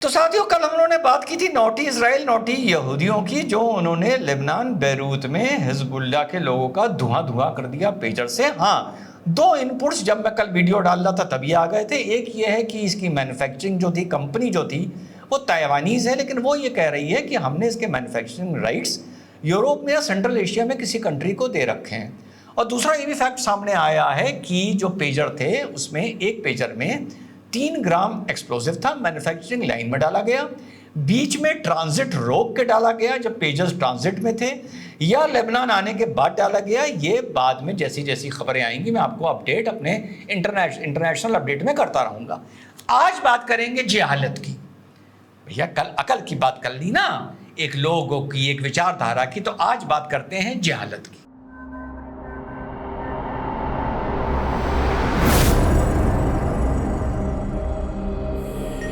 तो साथियों, कल हम लोगों ने बात की थी नोटी इजराइल नोटी यहूदियों की, जो उन्होंने लेबनान बैरूत में हिजबुल्लाह के लोगों का धुआं धुआं कर दिया पेजर से। हाँ, दो इनपुट्स जब मैं कल वीडियो डाल रहा था तभी आ गए थे। एक ये है कि इसकी मैन्युफैक्चरिंग जो थी, कंपनी जो थी वो ताइवानीज है, लेकिन वो ये कह रही है कि हमने इसके मैन्युफैक्चरिंग राइट्स यूरोप में या सेंट्रल एशिया में किसी कंट्री को दे रखे हैं। और दूसरा ये भी फैक्ट सामने आया है कि जो पेजर थे उसमें एक पेजर में 3 ग्राम एक्सप्लोसिव था, मैन्युफैक्चरिंग लाइन में डाला गया, बीच में ट्रांजिट रोक के डाला गया जब पेजर्स ट्रांजिट में थे, या लेबनान आने के बाद डाला गया। ये बाद में जैसी जैसी खबरें आएंगी मैं आपको अपडेट अपने इंटरनेशनल अपडेट में करता रहूंगा। आज बात करेंगे जेहालत की। भैया कल अकल की बात कर ली ना, एक लोगों की, एक विचारधारा की, तो आज बात करते हैं जेहालत की।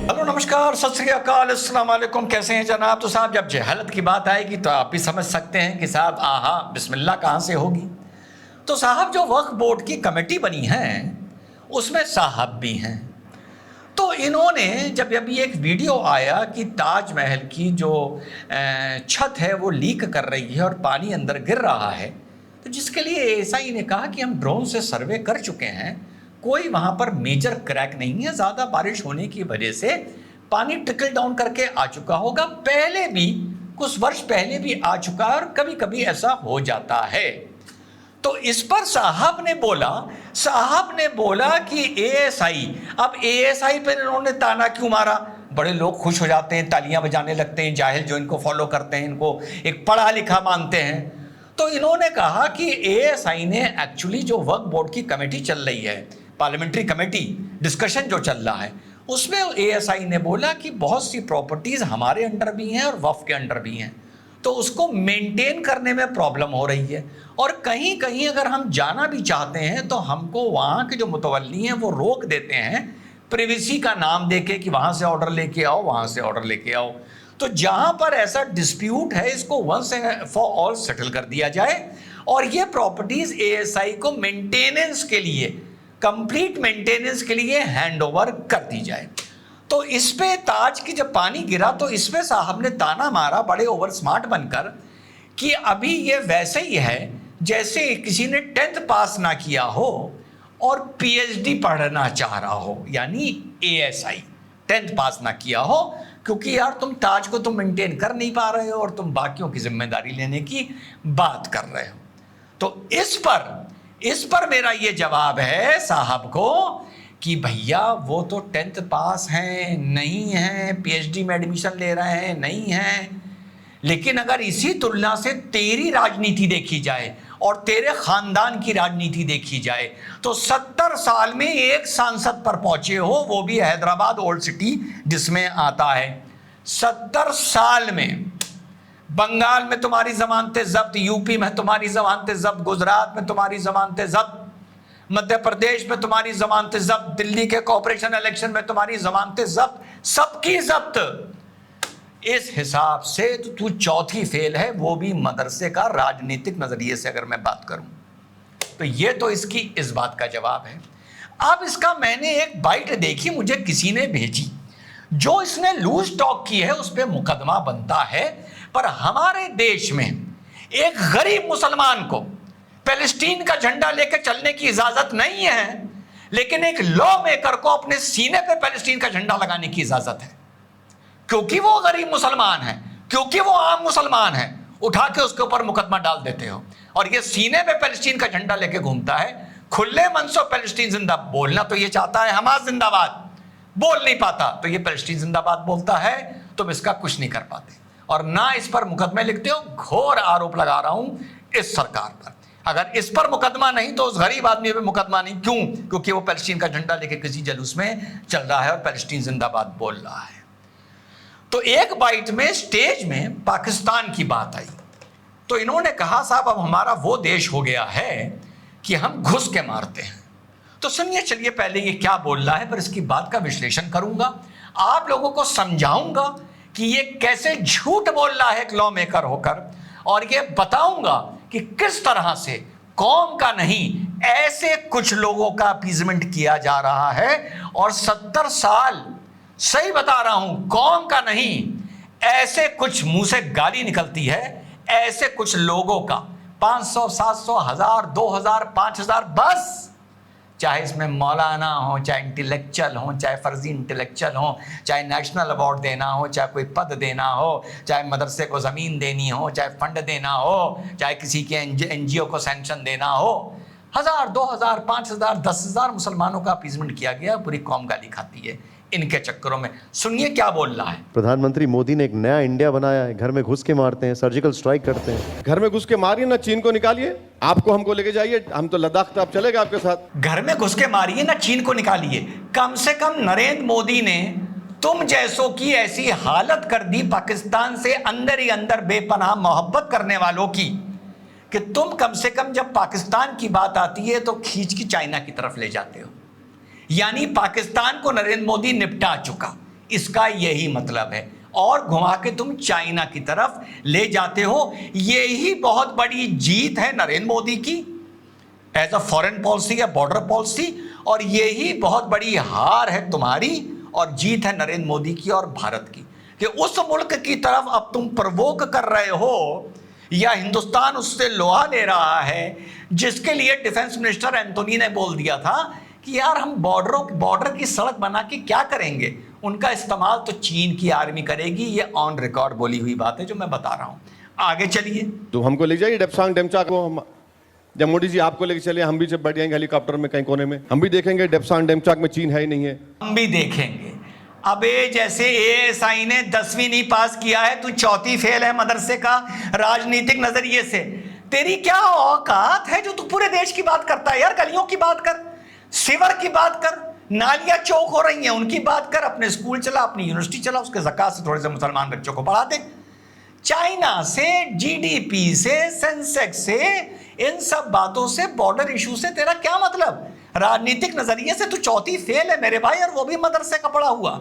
हेलो, नमस्कार, सत श्री अकाल, अस्सलाम वालेकुम। कैसे हैं जनाब? तो साहब, जब जेहालत की बात आएगी तो आप भी समझ सकते हैं कि साहब आहा बिस्मिल्लाह कहाँ से होगी। तो साहब, जो वक्फ बोर्ड की कमेटी बनी है उसमें साहब भी हैं। तो इन्होंने जब अभी एक वीडियो आया कि ताजमहल की जो छत है वो लीक कर रही है और पानी अंदर गिर रहा है, तो जिसके लिए एएसआई ने कहा कि हम ड्रोन से सर्वे कर चुके हैं, कोई वहाँ पर मेजर क्रैक नहीं है, ज़्यादा बारिश होने की वजह से पानी ट्रिकल डाउन करके आ चुका होगा, पहले भी कुछ वर्ष पहले भी आ चुका है और कभी कभी ऐसा हो जाता है। तो इस पर साहब ने बोला कि एएसआई, अब एएसआई पर इन्होंने ताना क्यों मारा? बड़े लोग खुश हो जाते हैं, तालियां बजाने लगते हैं, जाहिल जो इनको फॉलो करते हैं इनको एक पढ़ा लिखा मानते हैं। तो इन्होंने कहा कि एएसआई ने एक्चुअली जो वक्फ बोर्ड की कमेटी चल रही है, पार्लियामेंट्री कमेटी डिस्कशन जो चल रहा है, उसमें एएसआई ने बोला कि बहुत सी प्रॉपर्टीज हमारे अंडर भी हैं और वक्फ के अंडर भी हैं, तो उसको मेंटेन करने में प्रॉब्लम हो रही है। और कहीं कहीं अगर हम जाना भी चाहते हैं तो हमको वहाँ के जो मुतवल्ली हैं वो रोक देते हैं, प्रिवेसी का नाम देके कि वहाँ से ऑर्डर लेके आओ, वहाँ से ऑर्डर लेके आओ। तो जहाँ पर ऐसा डिस्प्यूट है इसको once and for all settle कर दिया जाए और ये प्रॉपर्टीज एएसआई को मेंटेनेंस के लिए, कंप्लीट मेंटेनेंस के लिए हैंड ओवर कर दी जाए। तो इस पे ताज की जब पानी गिरा तो इस पे साहब ने ताना मारा बड़े ओवर स्मार्ट बनकर कि अभी ये वैसे ही है जैसे किसी ने 10th पास ना किया हो और पीएचडी पढ़ना चाह रहा हो, यानी एएसआई 10th पास ना किया हो, क्योंकि यार तुम ताज को तुम मेंटेन कर नहीं पा रहे हो और तुम बाकियों की जिम्मेदारी लेने की बात कर रहे हो। तो इस पर मेरा ये जवाब है साहब को कि भैया वो तो 10th पास हैं, नहीं हैं, पीएचडी में एडमिशन ले रहे हैं, नहीं हैं, लेकिन अगर इसी तुलना से तेरी राजनीति देखी जाए और तेरे खानदान की राजनीति देखी जाए तो 70 साल में एक सांसद पर पहुंचे हो, वो भी हैदराबाद ओल्ड सिटी जिसमें आता है। 70 साल में बंगाल में तुम्हारी जमानतें जब्त, यूपी में तुम्हारी जमानतें जब्त, गुजरात में तुम्हारी जमानतें जब्त, मध्य प्रदेश में तुम्हारी जमानतें जब्त, दिल्ली के कॉर्पोरेशन इलेक्शन में तुम्हारी जमानतें जब्त, सबकी जब्त। इस हिसाब से तो तू चौथी फेल है, वो भी मदरसे का राजनीतिक नजरिए से अगर मैं बात करूं तो ये तो इसकी इस बात का जवाब है। अब इसका मैंने एक बाइट देखी, मुझे किसी ने भेजी, जो इसने लूज टॉक की है उस पर मुकदमा बनता है, पर हमारे देश में एक गरीब मुसलमान को पैलेस्टीन का झंडा लेकर चलने की इजाजत नहीं है, लेकिन एक लॉ मेकर को अपने सीने पे पैलेस्टीन का झंडा लगाने की इजाजत है, क्योंकि वो गरीब मुसलमान है, क्योंकि वो आम मुसलमान है। उठा के उसके ऊपर मुकदमा डाल देते हो और ये सीने पे पैलेस्टीन का झंडा लेके घूमता है। खुले मन से पैलेस्टीन जिंदा बोलना तो ये चाहता है हमास जिंदाबाद, बोल नहीं पाता तो ये पैलेस्टीन जिंदाबाद बोलता है, तुम इसका कुछ नहीं कर पाते और ना इस पर मुकदमे लिखते हो। घोर आरोप लगा रहा हूं इस सरकार पर, अगर इस पर मुकदमा नहीं तो उस गरीब आदमी पे मुकदमा नहीं। क्यों? क्योंकि वो पैलेस्टीन का झंडा लेके किसी जुलूस में चल रहा है और पैलेस्टीन जिंदाबाद बोल रहा है। तो एक बाइट में स्टेज में पाकिस्तान की बात आई तो इन्होंने कहा साहब अब हमारा वो देश हो गया है कि हम घुस के मारते हैं। तो सुनिए, चलिए पहले ये क्या बोल रहा है, पर इसकी बात का विश्लेषण करूंगा, आप लोगों को समझाऊंगा कि ये कैसे झूठ बोल रहा है एक लॉ मेकर होकर, और ये बताऊंगा कि किस तरह से कौम का नहीं ऐसे कुछ लोगों का अपीजमेंट किया जा रहा है और 70 सही बता रहा हूं, कौम का नहीं। ऐसे कुछ मुंह से गाली निकलती है, ऐसे कुछ लोगों का 500, 700, 1000, 2000, 5000, बस। चाहे इसमें मौलाना हो, चाहे इंटेलेक्चुअल हो, चाहे फर्जी इंटेलेक्चुअल हो, चाहे नेशनल अवार्ड देना हो, चाहे कोई पद देना हो, चाहे मदरसे को ज़मीन देनी हो, चाहे फंड देना हो, चाहे किसी के एनजीओ को सैंक्शन देना हो, 1000, 2000, 5000, 10,000 मुसलमानों का अपीजमेंट किया गया, पूरी कौम गाली खाती है इनके चक्करों में। सुनिए क्या बोल रहा है। प्रधानमंत्री मोदी ने एक नया इंडिया बनाया है, घर में घुस के मारते हैं, सर्जिकल स्ट्राइक करते हैं। घर में घुस के मारिए ना, चीन को निकालिए, आपको हमको लेके जाइए, हम तो लद्दाख तक चलेगा आपके साथ। घर में घुस के मारिए ना, चीन को निकालिए। कम से कम नरेंद्र मोदी ने तुम जैसों की ऐसी हालत कर दी पाकिस्तान से अंदर ही अंदर बेपनाह मोहब्बत करने वालों की, कि तुम कम से कम जब पाकिस्तान की बात आती है तो खींच की चाइना की तरफ ले जाते हो। यानी पाकिस्तान को नरेंद्र मोदी निपटा चुका, इसका यही मतलब है। और घुमा के तुम चाइना की तरफ ले जाते हो। यही बहुत बड़ी जीत है नरेंद्र मोदी की एज अ फॉरेन पॉलिसी या बॉर्डर पॉलिसी, और यही बहुत बड़ी हार है तुम्हारी और जीत है नरेंद्र मोदी की और भारत की, कि उस मुल्क की तरफ अब तुम प्रवोक कर रहे हो, या हिंदुस्तान उससे लोहा ले रहा है, जिसके लिए डिफेंस मिनिस्टर एंथोनी ने बोल दिया था कि यार हम बॉर्डर की सड़क बना के क्या करेंगे, उनका इस्तेमाल तो चीन की आर्मी करेगी। ये ऑन रिकॉर्ड बोली हुई बात है जो मैं बता रहा हूं। आगे चलिए। तो हमको ले जाइए डेप्सांग डेमचा को, जब मोदी जी आपको लेके चले, हम भी जब बैठ जाएंगे हेलीकॉप्टर में कहीं कोने में, हम भी देखेंगे डेप्सांग डेमचाक में चीन है ही नहीं है। हम भी देखेंगे। अबे जैसे एएसआई ने 10वीं नहीं पास किया है, तू चौथी फेल है मदरसे का राजनीतिक नजरिए से। तेरी क्या औकात है जो तू पूरे देश की बात करता है यार। गलियों की बात कर, सिवर की बात कर, नालियां चौक हो रही हैं उनकी बात कर, अपने स्कूल चला, अपनी यूनिवर्सिटी चला, उसके ज़कात से थोड़े से मुसलमान बच्चों को पढ़ा दे। चाइना से, जीडीपी से, सेंसेक्स से, इन सब बातों से, बॉर्डर इशू से तेरा क्या मतलब। राजनीतिक नजरिए से तू चौथी फेल है मेरे भाई, और वो भी मदरसे का पढ़ा हुआ।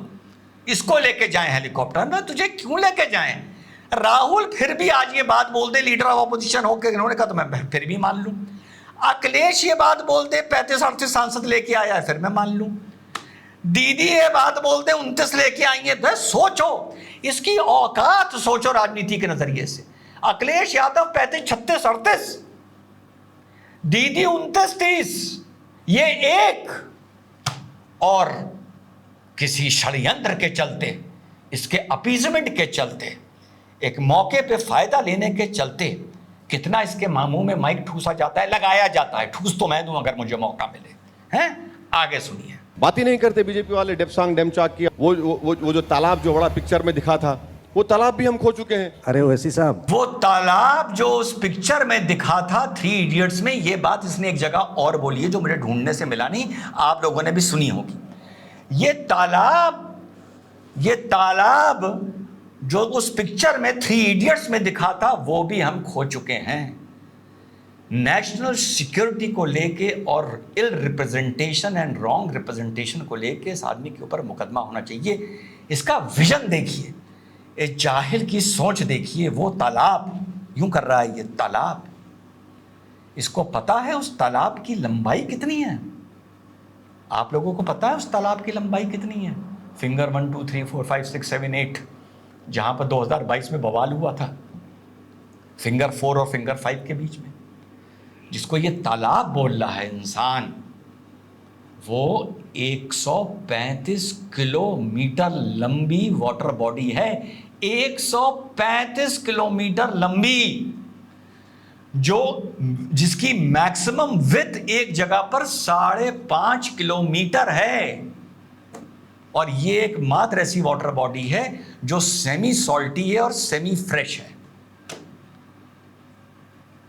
इसको लेके जाएं हेलीकॉप्टर में, तुझे क्यों लेके जाएं। राहुल फिर भी आज ये बात बोल दे लीडर ऑफ अपोजिशन होकर, इन्होंने कहा तो मैं फिर भी मान लूं। अखिलेश ये बात बोलते 35-38 सांसद लेके आया है, फिर मैं मान लूं। दीदी ये बात बोलते 29 लेके आई है, तो सोचो इसकी औकात, सोचो राजनीति के नजरिए से। अखिलेश यादव 35, 36, 38, दीदी 29, 30, ये एक, और किसी षड्यंत्र के चलते, इसके अपीजमेंट के चलते, एक मौके पे फायदा लेने के चलते कितना इसके मुंह में माइक ठूसा जाता है, लगाया जाता है। ठूस तो मैं दूं अगर मुझे मौका मिले। हैं, आगे सुनिए। बात ही नहीं करते बीजेपी वाले डेप्सांग डेमचाक की। वो जो तालाब जो बड़ा पिक्चर में दिखा था, वो तालाब भी हम खो चुके हैं। अरे ओवैसी साहब, वो तालाब जो उस पिक्चर में दिखा था 3 इडियट्स में, ये बात इसने एक जगह और बोली है जो मुझे ढूंढने से मिला नहीं, आप लोगों ने भी सुनी होगी। ये तालाब जो उस पिक्चर में 3 इडियट्स में दिखा था, वो भी हम खो चुके हैं। नेशनल सिक्योरिटी को लेके और इल रिप्रेजेंटेशन एंड रॉन्ग रिप्रेजेंटेशन को लेके इस आदमी के ऊपर मुकदमा होना चाहिए। इसका विजन देखिए, इस जाहिल की सोच देखिए। वो तालाब यूं कर रहा है, ये तालाब, इसको पता है उस तालाब की लंबाई कितनी है। आप लोगों को पता है उस तालाब की लंबाई कितनी है। फिंगर 1 2 3 4 5 6 7 8, जहां पर 2022 में बवाल हुआ था, फिंगर 4 और फिंगर 5 के बीच में, जिसको ये तालाब बोल रहा है इंसान, वो 135 किलोमीटर लंबी वाटर बॉडी है। 135 किलोमीटर लंबी, जिसकी मैक्सिमम विड्थ एक जगह पर 5.5 किलोमीटर है। और ये एक मात्र ऐसी वाटर बॉडी है जो सेमी सॉल्टी है और सेमी फ्रेश है।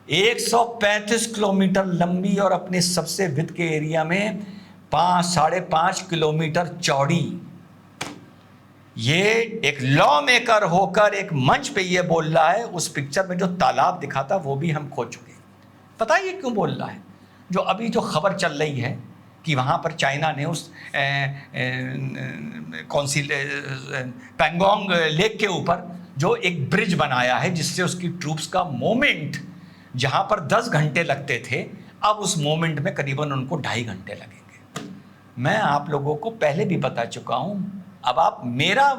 135 किलोमीटर लंबी और अपने सबसे विड्थ के एरिया में 5-5.5 किलोमीटर चौड़ी। ये एक लॉ मेकर होकर एक मंच पे ये बोल रहा है, उस पिक्चर में जो तालाब दिखा था वो भी हम खो चुके। पता है ये क्यों बोल रहा है? जो अभी जो खबर चल रही है कि वहाँ पर चाइना ने उस कौन सी पैंगोंग लेक के ऊपर जो एक ब्रिज बनाया है, जिससे उसकी ट्रूप्स का मूवमेंट जहाँ पर 10 घंटे लगते थे, अब उस मूवमेंट में करीबन उनको 2.5 घंटे लगेंगे। मैं आप लोगों को पहले भी बता चुका हूँ, अब आप मेरा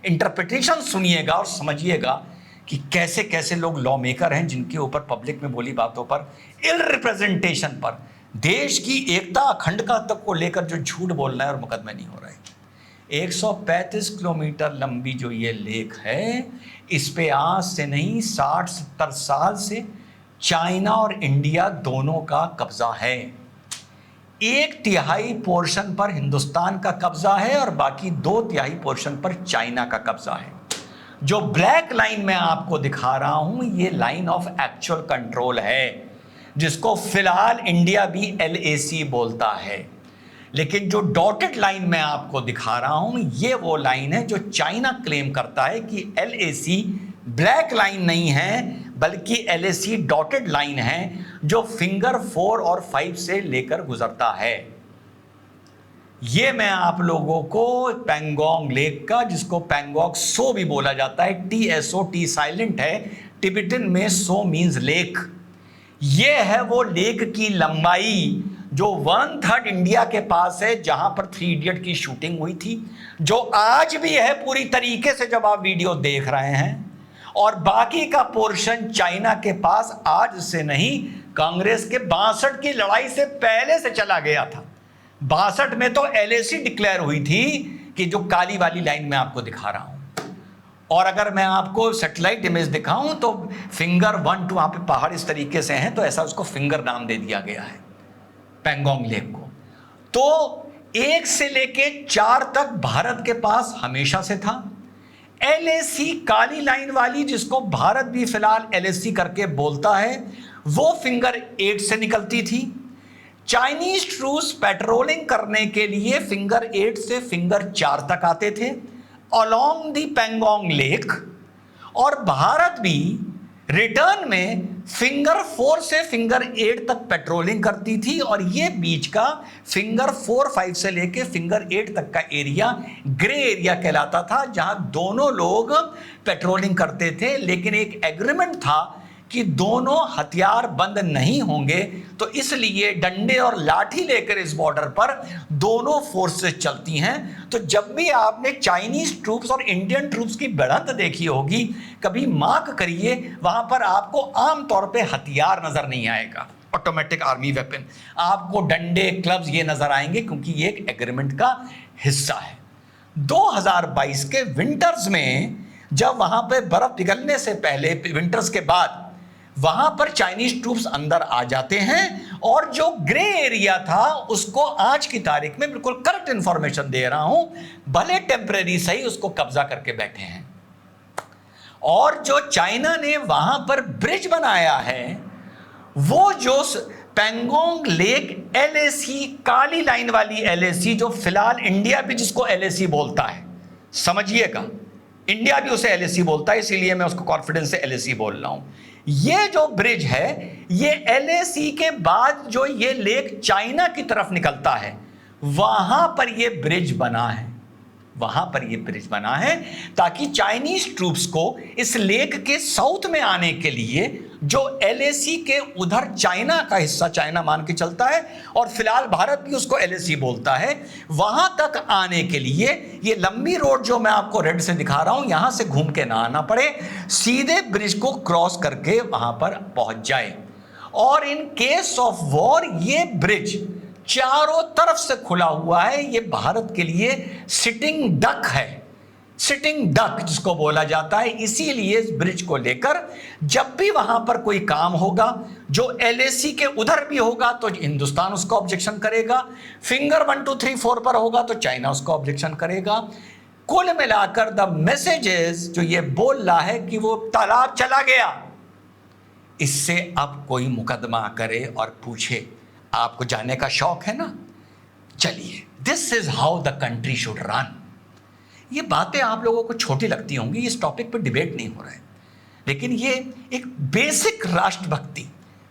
इंटरप्रिटेशन सुनिएगा और समझिएगा कि कैसे कैसे लोग लॉ मेकर हैं जिनके ऊपर पब्लिक में बोली बातों पर, इल रिप्रेजेंटेशन पर, देश की एकता अखंडता तक को लेकर जो झूठ बोलना है और मुकदमे नहीं हो रहे। 135 किलोमीटर लंबी जो ये लेक है, इस पे आज से नहीं 60-70 साल से चाइना और इंडिया दोनों का कब्जा है। 1/3 पोर्शन पर हिंदुस्तान का कब्जा है और बाकी 2/3 पोर्शन पर चाइना का कब्जा है। जो ब्लैक लाइन मैं आपको दिखा रहा हूं, ये लाइन ऑफ एक्चुअल कंट्रोल है, जिसको फिलहाल इंडिया भी LAC बोलता है। लेकिन जो डॉटेड लाइन मैं आपको दिखा रहा हूं, ये वो लाइन है जो चाइना क्लेम करता है कि LAC ब्लैक लाइन नहीं है, बल्कि LAC डॉटेड लाइन है जो फिंगर 4 और 5 से लेकर गुजरता है। ये मैं आप लोगों को पैंगोंग लेक का, जिसको पैंगोंग सो भी बोला जाता है, TSO, T साइलेंट है, टिबेटन में सो मीन्स लेक। ये है वो लेक की लंबाई जो 1/3 इंडिया के पास है, जहां पर 3 इडियट की शूटिंग हुई थी, जो आज भी है पूरी तरीके से जब आप वीडियो देख रहे हैं, और बाकी का पोर्शन चाइना के पास आज से नहीं, कांग्रेस के 62 की लड़ाई से पहले से चला गया था। 62 में तो LAC डिक्लेयर हुई थी कि जो काली वाली लाइन मैं आपको दिखा रहा हूं। और अगर मैं आपको सैटेलाइट इमेज दिखाऊं तो फिंगर 1 2 वहां पे पहाड़ इस तरीके से हैं, तो ऐसा उसको फिंगर नाम दे दिया गया है पैंगोंग लेक को। तो 1 से लेके 4 तक भारत के पास हमेशा से था। LAC काली लाइन वाली, जिसको भारत भी फिलहाल LAC करके बोलता है, वो फिंगर 8 से निकलती थी। चाइनीज ट्रूप्स पेट्रोलिंग करने के लिए फिंगर 8 से फिंगर 4 तक आते थे अलोंग दी पैंगोंग लेक, और भारत भी रिटर्न में फिंगर 4 से फिंगर 8 तक पेट्रोलिंग करती थी। और ये बीच का फिंगर 4, 5 से लेके फिंगर 8 तक का एरिया ग्रे एरिया कहलाता था, जहां दोनों लोग पेट्रोलिंग करते थे। लेकिन एक एग्रीमेंट था कि दोनों हथियार बंद नहीं होंगे, तो इसलिए डंडे और लाठी लेकर इस बॉर्डर पर दोनों फोर्सेस चलती हैं। तो जब भी आपने चाइनीज ट्रूप्स और इंडियन ट्रूप्स की बढ़त देखी होगी, कभी मार्क करिए, वहां पर आपको आमतौर पे हथियार नजर नहीं आएगा, ऑटोमेटिक आर्मी वेपन, आपको डंडे, क्लब्स ये नजर आएंगे, क्योंकि ये एक एग्रीमेंट का हिस्सा है। 2022 के विंटर्स में जब वहां पे बर्फ पिघलने से पहले, विंटर्स के बाद, वहां पर चाइनीज ट्रूप्स अंदर आ जाते हैं, और जो ग्रे एरिया था उसको आज की तारीख में बिल्कुल करेक्ट इंफॉर्मेशन दे रहा हूं, भले टेम्परेरी सही, उसको कब्जा करके बैठे हैं। और जो चाइना ने वहां पर ब्रिज बनाया है, वो जो पैंगोंग लेक LAC काली लाइन वाली LAC, जो फिलहाल इंडिया भी जिसको LAC बोलता है, समझिएगा, इंडिया भी उसे LAC बोलता है, इसीलिए मैं उसको कॉन्फिडेंस से LAC बोल रहा हूं। ये जो ब्रिज है, ये LAC के बाद जो ये लेक चाइना की तरफ निकलता है, वहां पर ये ब्रिज बना है, वहां पर ये ब्रिज बना है, ताकि चाइनीज ट्रूप्स को इस लेक के साउथ में आने के लिए, जो LAC के उधर चाइना का हिस्सा चाइना मान के चलता है, और फिलहाल भारत भी उसको LAC बोलता है, वहां तक आने के लिए ये लंबी रोड जो मैं आपको रेड से दिखा रहा हूं, यहां से घूम के ना आना पड़े, सीधे ब्रिज को क्रॉस करके वहां पर पहुंच जाए। और इन केस ऑफ वॉर ये ब्रिज चारों तरफ से खुला हुआ है। ये भारत के लिए सिटिंग डक है, सिटिंग डक जिसको बोला जाता है। इसीलिए इस ब्रिज को लेकर जब भी वहां पर कोई काम होगा, जो LAC के उधर भी होगा तो हिंदुस्तान उसको ऑब्जेक्शन करेगा, फिंगर 1 2 3 4 पर होगा तो चाइना उसको ऑब्जेक्शन करेगा। कुल मिलाकर द मैसेजेस जो ये बोल रहा है कि वो तालाब चला गया, इससे अब कोई मुकदमा करे और पूछे, आपको जाने का शौक है ना, चलिए, this is how the country should run. ये बातें आप लोगों को छोटी लगती होंगी, इस टॉपिक पर डिबेट नहीं हो रहा है, लेकिन ये एक बेसिक राष्ट्रभक्ति,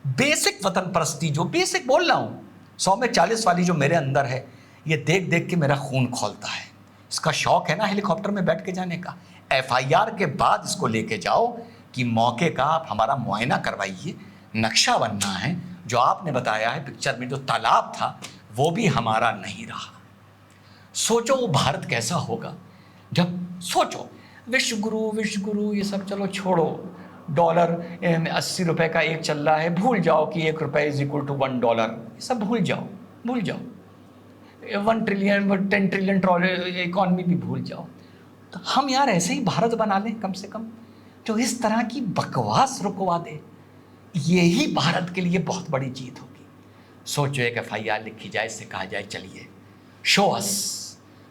बेसिक वतन परस्ती, जो बेसिक बोल रहा हूं, 100 में 40 वाली जो मेरे अंदर है, ये देख देख के मेरा खून खौलता है। इसका शौक है ना हेलीकॉप्टर में बैठ के जाने का, FIR के बाद इसको लेके जाओ कि मौके का आप हमारा मुआयना करवाइए, नक्शा बनना है। जो आपने बताया है पिक्चर में जो तालाब था, वो भी हमारा नहीं रहा। सोचो वो भारत कैसा होगा जब सोचो विश्व गुरु ये सब चलो छोड़ो, डॉलर 80 रुपए का एक चल रहा है, भूल जाओ कि 1 रुपये इज इक्वल टू $1, ये सब भूल जाओ 1 ट्रिलियन 10 ट्रिलियन इकॉनमी भी भूल जाओ। तो हम यार ऐसे ही भारत बना लें कम से कम, जो इस तरह की बकवास रुकवा दे। यही भारत के लिए बहुत बड़ी जीत होगी। सोचो एक FIR लिखी जाए, इससे कहा जाए चलिए शो अस,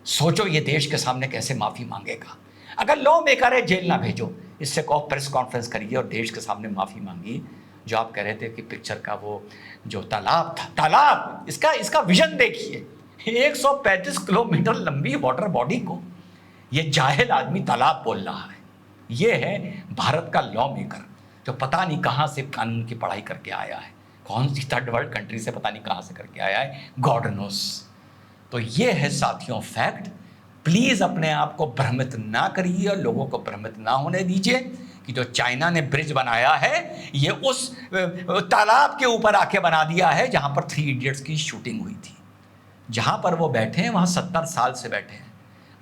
सोचो ये देश के सामने कैसे माफ़ी मांगेगा। अगर लॉ मेकर है जेल ना भेजो, इससे कहो प्रेस कॉन्फ्रेंस करिए और देश के सामने माफ़ी मांगी। जो आप कह रहे थे कि पिक्चर का वो जो तालाब था, तालाब इसका विजन देखिए, 135 किलोमीटर लंबी वाटर बॉडी को ये जाहिल आदमी तालाब बोल रहा है। ये है भारत का लॉ मेकर, जो पता नहीं कहाँ से कानून की पढ़ाई करके आया है, कौन सी थर्ड वर्ल्ड कंट्री से पता नहीं कहाँ से करके आया है, गॉड नोस। तो ये है साथियों फैक्ट। प्लीज़ अपने आप को भ्रमित ना करिए और लोगों को भ्रमित ना होने दीजिए कि जो चाइना ने ब्रिज बनाया है ये उस तालाब के ऊपर आके बना दिया है जहाँ पर 3 इडियट्स की शूटिंग हुई थी। जहाँ पर वो बैठे हैं वहाँ 70 साल से बैठे हैं,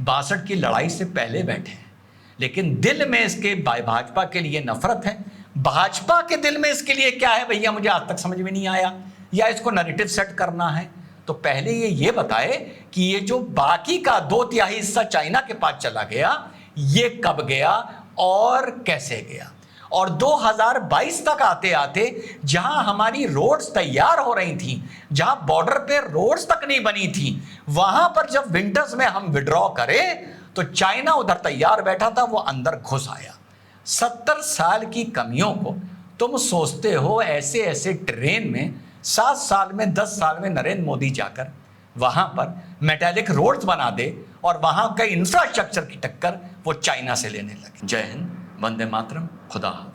62 की लड़ाई से पहले बैठे हैं, लेकिन दिल में इसके भाजपा के लिए नफरत है। भाजपा के दिल में इसके लिए क्या है भैया, मुझे आज तक समझ में नहीं आया, या इसको नैरेटिव सेट करना है। तो पहले ये बताए कि ये जो बाकी का 2/3 हिस्सा चाइना के पास चला गया, ये कब गया और कैसे गया। और 2022 तक आते आते जहां हमारी रोड्स तैयार हो रही थी, जहां बॉर्डर पे रोड्स तक नहीं बनी थी, वहां पर जब विंटर्स में हम विड्रॉ करें तो चाइना उधर तैयार बैठा था, वो अंदर घुस आया। 70 साल की कमियों को तुम सोचते हो ऐसे ऐसे ट्रेन में 7 साल में 10 साल में नरेंद्र मोदी जाकर वहां पर मेटालिक रोड्स बना दे और वहां का इंफ्रास्ट्रक्चर की टक्कर वो चाइना से लेने लगे। जय हिंद, वंदे मातरम, खुदा हाफिज़।